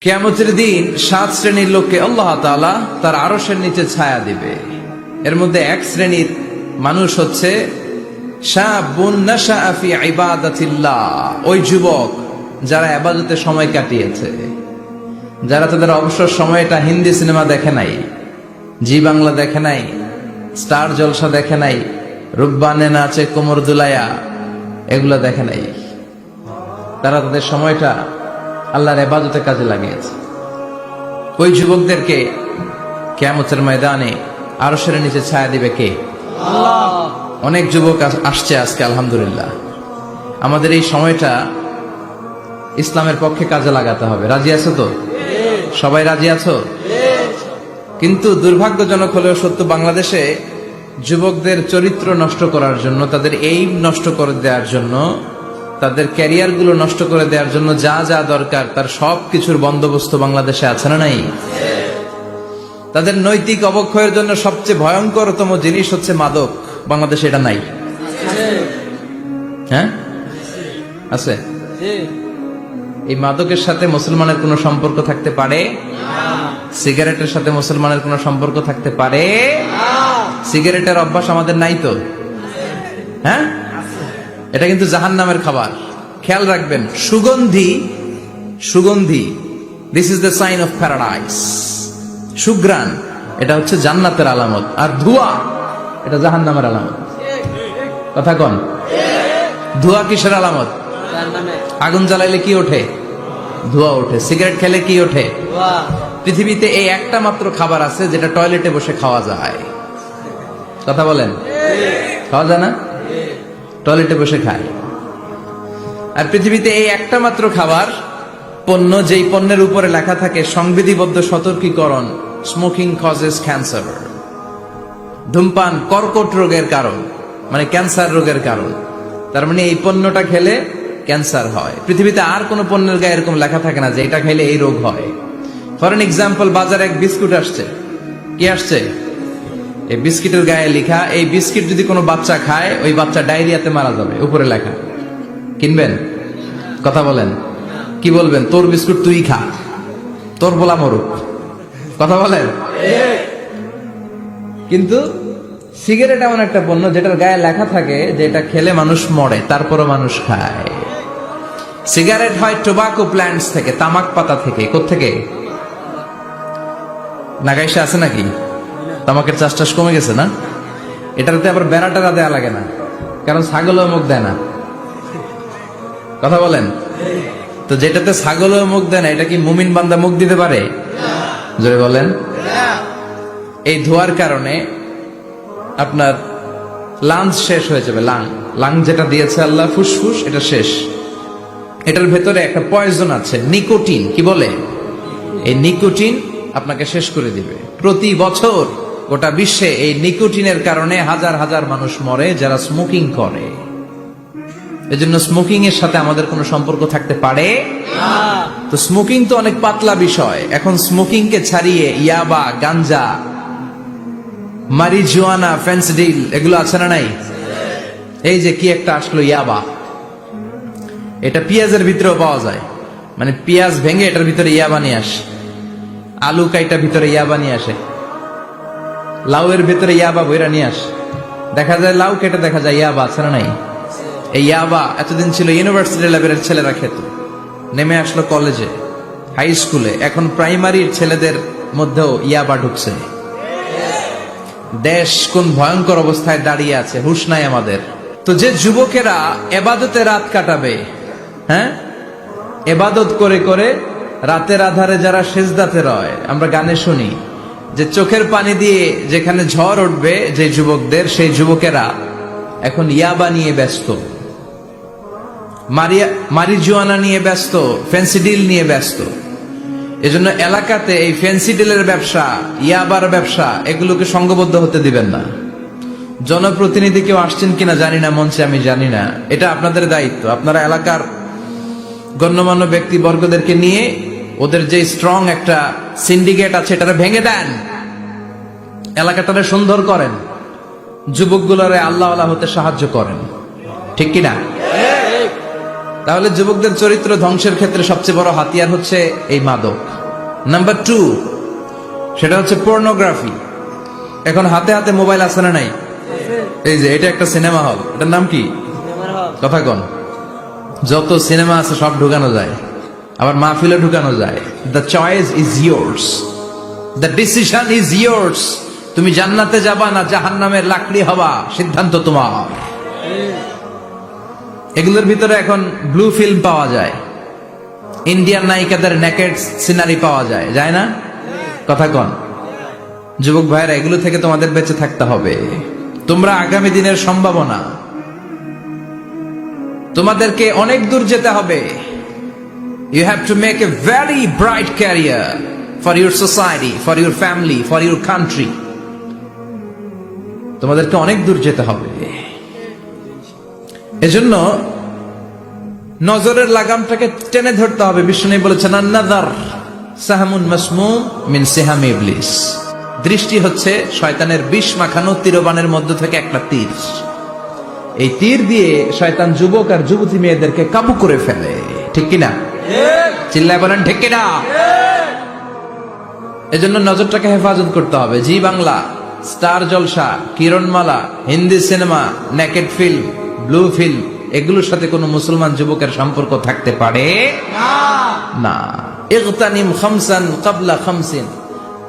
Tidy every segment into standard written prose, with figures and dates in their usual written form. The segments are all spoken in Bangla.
কিয়ামতের দিন 7 শ্রেণীর লোককে আল্লাহ তাআলা তার আরশের নিচে ছায়া দিবে। এর মধ্যে এক শ্রেণীর মানুষ হচ্ছে শাবুন নাশাআ ফি ইবাদাতিল্লাহ, ওই যুবক যারা ইবাদতে সময় কাটিয়েছে, যারা তাদের অবসর সময়টা হিন্দি সিনেমা দেখে নাই, জি বাংলা দেখে নাই, স্টার জলসা দেখে নাই, রূপবানে নাচে কোমর দুলায়া এগুলো দেখে নাই। তারা তাদের সময়টা আল্লাহর ইবাদতে কাজে লাগিয়েছে। ওই যুবকদেরকে কিয়ামতের ময়দানে আরশের নিচে ছায়া দিবে কে? আল্লাহ। অনেক যুবক আসছে আজকে, আলহামদুলিল্লাহ। আমাদের এই সময়টা ইসলামের পক্ষে কাজে লাগাতে হবে। রাজি আছো তো? সবাই রাজি আছো? কিন্তু দুর্ভাগ্যজনক হলেও সত্য, বাংলাদেশে যুবকদের চরিত্র নষ্ট করার জন্য, তাদের এইম নষ্ট করে দেওয়ার জন্য, তাদের ক্যারিয়ার গুলো নষ্ট করে দেওয়ার জন্য যা যা দরকার তার সব কিছুর বন্দোবস্ত বাংলাদেশে আছে না নাই? তাদের নৈতিক অবক্ষয়ের জন্য সবচেয়ে ভয়ঙ্করতম জিনিস হচ্ছে মাদক। বাংলাদেশে এটা নাই? হ্যাঁ, আছে। এই মাদকের সাথে মুসলমানের কোনো সম্পর্ক থাকতে পারে? সিগারেটের সাথে মুসলমানের কোনো সম্পর্ক থাকতে পারে? সিগারেটের অভ্যাস আমাদের নাই তো? হ্যাঁ, এটা কিন্তু জাহান্নামের খাবার। খেয়াল রাখবেন, সুগন্ধি, সুগন্ধি, this is the sign of paradise. সুঘ্রাণ, এটা হচ্ছে জান্নাতের আলামত। আর ধোঁয়া, এটা জাহান্নামের আলামত। কথা কন, ধোঁয়া কিসের আলামত? আগুন জ্বালাইলে কি ওঠে? ধোঁয়া ওঠে। সিগারেট খেলে কি ওঠে? পৃথিবীতে এই একটা মাত্র খাবার আছে যেটা টয়লেটে বসে খাওয়া যায়। কথা বলেন, খাওয়া যায় না? টয়লেটে বসে খায়। আর পৃথিবীতে এই একটা মাত্র খাবার, পণ্য, যেই পণ্যের উপরে লেখা থাকে সংবিধিবদ্ধ সতর্কীকরণ, স্মোকিং কজেস ক্যান্সার, ধূমপান কর্কট রোগের কারণ, মানে ক্যান্সার রোগের কারণ। তার মানে এই পণ্যটা খেলে ক্যান্সার হয়। পৃথিবীতে আর কোন পণ্যের গায়ে এরকম লেখা থাকে না যে এটা খাইলে এই রোগ হয়। ফর এন এক্সাম্পল, বাজারে এক বিস্কুট আসছে। কি আসছে? এই বিস্কিটের গায়ে লেখা, এই বিস্কিট যদি কোনো বাচ্চা খায়, ওই বাচ্চা ডায়রিয়াতে মারা যাবে। উপরে লেখা। কিনবেন? কথা বলেন, কি বলবেন? তোর বিস্কুট তুই খা, তোর বলা মরুক। কথা বলেন। কিন্তু সিগারেট এমন একটা পণ্য যেটার গায়ে লেখা থাকে যে এটা খেলে মানুষ মরে, তারপরও মানুষ খায়। সিগারেট হয় টোবাকো প্ল্যান্টস থেকে, তামাক পাতা থেকে। কোত্থেকে? নাগাইশে আছে নাকি? তামাকের চাষ টাস কমে গেছে না? এটাতে আবার বেড়াটা দেয়া লাগে না, কারণ ছাগলও মুখ দেয় না। কথা বলেন তো, যেটাতে ছাগলও মুখ দেয় না, এটা কি মুমিন বান্দা মুখ দিতে পারে? জোরে বলেন। এই ধোয়ার কারণে আপনার লাংস শেষ হয়ে যাবে। লাং যেটা দিয়েছে আল্লাহ, ফুসফুস, এটা শেষ। এটার ভেতরে একটা পয়জন আছে, নিকোটিন। কি বলে? এই নিকোটিন আপনাকে শেষ করে দিবে। প্রতি বছর গোটা বিশ্বে এই নিকোটিনের কারণে হাজার হাজার মানুষ মরে যারা স্মোকিং করে। এজন্য স্মোকিং এর সাথে আমাদের কোনো সম্পর্ক থাকতে পারে? তো স্মোকিং তো অনেক পাতলা বিষয়। এখন স্মোকিং কে ছাড়িয়ে ইয়াবা, গাঞ্জা, মারিজুয়ানা, ফেন্সিডিল, এগুলো আছে না নাই? এই যে কি একটা আসলো, ইয়াবা। এটা পেঁয়াজের ভিতরেও পাওয়া যায়। মানে পেঁয়াজ ভেঙে এটার ভিতরে ইয়াবা নিয়ে আসে, আলু কাইটা ভিতরে ইয়াবা নিয়ে আসে, লাউয়ের ভিতরে ইয়াবা বইরা নিয়ে আসে। দেখা যায় লাউ কেটে, দেখা যায় ইয়াবা আছে না নাই? এই ইয়াবা এতদিন ছিল ইউনিভার্সিটি লেভেলের ছেলেরা খেত, নেমে আসলো কলেজে, হাই স্কুলে, এখন প্রাইমারির ছেলেদের মধ্যেও ইয়াবা ঢুকছে। দেশ কোন ভয়ঙ্কর অবস্থায় দাঁড়িয়ে আছে, হুঁশ নাই আমাদের। তো যে যুবকেরা এবাদতে রাত কাটাবে, হ্যাঁ, এবাদত করে করে রাতের আধারে যারা সেজদাতে রয়, আমরা গানে শুনি যে চোখের পানি দিয়ে যেখানে ঝড় উঠবে যে যুবকদের, সেই যুবকেরা এখন ইয়াবা নিয়ে ব্যস্ত, মারিজুয়ানা নিয়ে ব্যস্ত, ফেন্সিডিল নিয়ে ব্যস্ত। এজন্য এলাকাতে এই ফেন্সিডিলের ব্যবসা, ইয়াবার ব্যবসা, এগুলোকে সংঘবদ্ধ হতে দিবেন না। জনপ্রতিনিধি কেউ আসছেন কিনা জানি না মঞ্চে, আমি জানি না। এটা আপনাদের দায়িত্ব। আপনারা এলাকার গণ্যমান্য ব্যক্তিবর্গদেরকে নিয়ে ওদের যে স্ট্রং একটা সিন্ডিকেট আছে এটা ভেঙে দেন, এলাকাটারে সুন্দর করেন, যুবকগুলোরে আল্লাহওয়ালা হতে সাহায্য করেন। ঠিক কিনা? তাহলে যুবকদের চরিত্র ধ্বংসের ক্ষেত্রে সবচেয়ে বড় হাতিয়ার হচ্ছে এই মাদক। নাম্বার 2, সেটা হচ্ছে পর্নোগ্রাফি। এখন হাতে হাতে মোবাইল আছে না নাই? এই যে এটা একটা সিনেমা হল, এটার নাম কি? কথা কন। যত সিনেমা আছে সব ঢুকানো যায়, আবার মাহফিলে ঢুকানো যায়। The choice is years, the decision is years. তুমি জান্নাতে যাবা না জাহান্নামের লাকড়ি হবা, সিদ্ধান্ত তোমার। এগুলোর ভিতরে এখন ব্লু ফিল্ম পাওয়া যায়, ইন্ডিয়ান নায়িকাদের নেকেড সিনারি পাওয়া যায়, যায় না? কথা কন। যুবক ভাইরা, এগুলো থেকে তোমাদের বেঁচে থাকতে হবে। তোমরা আগামী দিনের সম্ভাবনা, তোমাদেরকে অনেক দূর যেতে হবে। You have to make a very bright career for your society, for your family, for your country. তোমাদেরকে অনেক দূর যেতে হবে। এজন্য নজরের লাগামটাকে টেনে ধরতে হবে। বিষ্ণু বলেছেন, আন-নাযার সাহমুন মাসমুম মিন সিহামি ইবলিস। দৃষ্টি হচ্ছে শয়তানের বিষ মাখানো তীরবানের মধ্য থেকে একটা তীর। এই তীর দিয়ে শয়তান যুবক আর যুবতী মেয়েদেরকে কাবু করে ফেলে। ঠিক কিনা? চিল্লায় বলেন ঠিক কিনা? এজন্য নজরটাকে হেফাজত করতে হবে। Zee Bangla, Star Jalsha, Kiranmala, Hindi cinema, naked film, blue film, এগুলোর সাথে কোন মুসলমান যুবকের সম্পর্ক থাকতে পারে না। ইগতানিম খামসান ক্বাবলা খামসিন।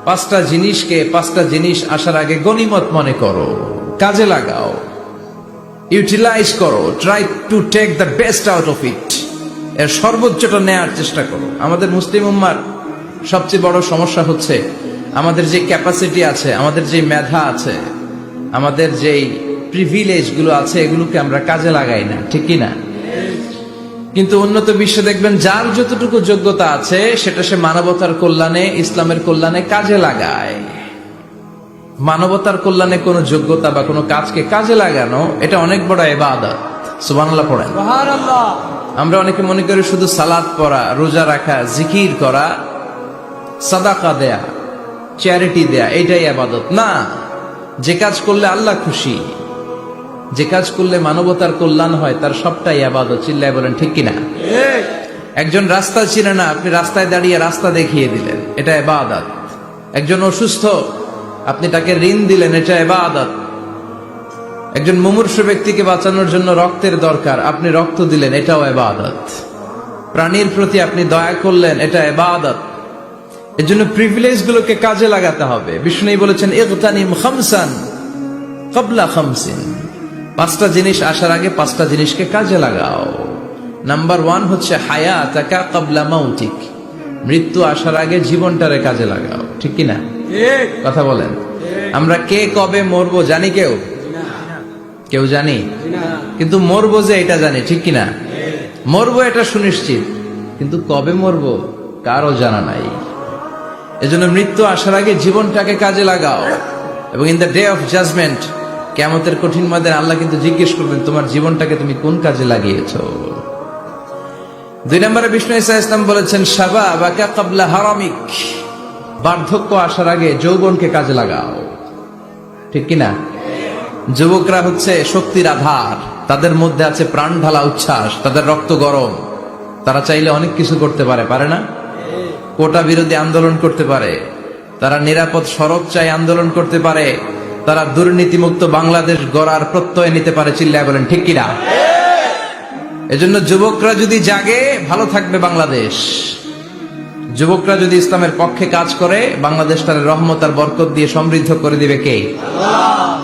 5টা জিনিসকে 5টা জিনিস আসার আগে গনিমত মনে করো, কাজে লাগাও, ইউটিলাইজ করো, try to take the best out of it. এর সর্বোচ্চটা নেয়ার চেষ্টা করো। আমাদের মুসলিম উম্মার সবচেয়ে বড় সমস্যা হচ্ছে আমাদের যে ক্যাপাসিটি আছে, আমাদের যে মেধা আছে, আমাদের যেই প্রিভিলেজ গুলো আছে, এগুলোকে আমরা কাজে লাগাই না। ঠিক কিনা? কিন্তু উন্নত বিশ্বে দেখবেন যার যতটুকু যোগ্যতা আছে সেটা সে মানবতার কল্যাণে, ইসলামের কল্যাণে কাজে লাগায়। মানবতার কল্যাণে কোনো যোগ্যতা বা কোনো কাজকে কাজে লাগানো, এটা অনেক বড় ইবাদত। সুবহানাল্লাহ পড়েন। সুবহানাল্লাহ। আমরা অনেকে মনে করি শুধু সালাত পড়া, রোজা রাখা, জিকির করা, সাদাকা দেয়া, চ্যারিটি দেয়া, এটাই ইবাদত না। যে কাজ করলে আল্লাহ খুশি, যে কাজ করলে মানবতার কল্যাণ হয়, তার সবটাই ইবাদত। চিল্লায় বলেন ঠিক কিনা? একজন রাস্তা চিনে না, আপনি রাস্তায় দাঁড়িয়ে রাস্তা দেখিয়ে দিলেন, এটা ইবাদত। একজন অসুস্থ, আপনি তাকে ঋণ দিলেন, এটা ইবাদত। একজন মুমূর্ষু ব্যক্তিকে বাঁচানোর জন্য রক্তের দরকার, আপনি রক্ত দিলেন, এটাও ইবাদত। প্রাণীর প্রতি আপনি দয়া করলেন, এটা ইবাদত। এজন্য প্রিভিলেজ গুলোকে কাজে লাগাতে হবে। বিষ্ণু বলেছেন, ইগতানিম খামসান ক্বাবলা খামসিন। 5টা জিনিস আসার আগে 5টা জিনিসকে কাজে লাগাও। নাম্বার 1 হচ্ছে হায়াতাকা ক্বাবলা মাউতিক। মৃত্যু আসার আগে জীবনটারে কাজে লাগাও। ঠিক কিনা? কথা বলেন। আমরা কে কবে মরবো জানি? কেউ জানি? কিন্তু মরবো যে এটা জানি। ঠিক কিনা? মরবো এটা সুনিশ্চিত, কিন্তু কবে মরবো কারো জানা নাই। এজন্য মৃত্যু আসার আগে জীবনটাকে কাজে লাগাও। এবং in the day of judgement, কিয়ামতের কঠিন ময়দানে আল্লাহ কিন্তু জিজ্ঞেস করবেন, তোমার জীবনটাকে তুমি কোন কাজে লাগিয়েছো। 2 নম্বরে বিষ্ণু ঈসা ইসলাম বলেছেন, শাবাবাকা ক্বাবলা হারামিক। বার্ধক্য আসার আগে যৌবনকে কাজে লাগাও। ঠিক কিনা? যুবকরা হচ্ছে শক্তির আধার, তাদের মধ্যে আছে প্রাণ ঢালা উচ্ছ্বাস, তাদের রক্ত গরম, তারা চাইলে অনেক কিছু করতে পারে, পারে না? কোটা বিরোধী আন্দোলন করতে পারে, তারা নিরাপদ সড়ক চাই আন্দোলন করতে পারে, তারা দুর্নীতিমুক্ত বাংলাদেশ গড়ার প্রত্যয় নিতে পারে। চিল্লায় বলেন ঠিক কিনা? এজন্য যুবকরা যদি জাগে, ভালো থাকবে বাংলাদেশ। যুবকরা যদি ইসলামের পক্ষে কাজ করে, বাংলাদেশটার রহমত আর বরকত দিয়ে সমৃদ্ধ করে দিবে কে? আল্লাহ।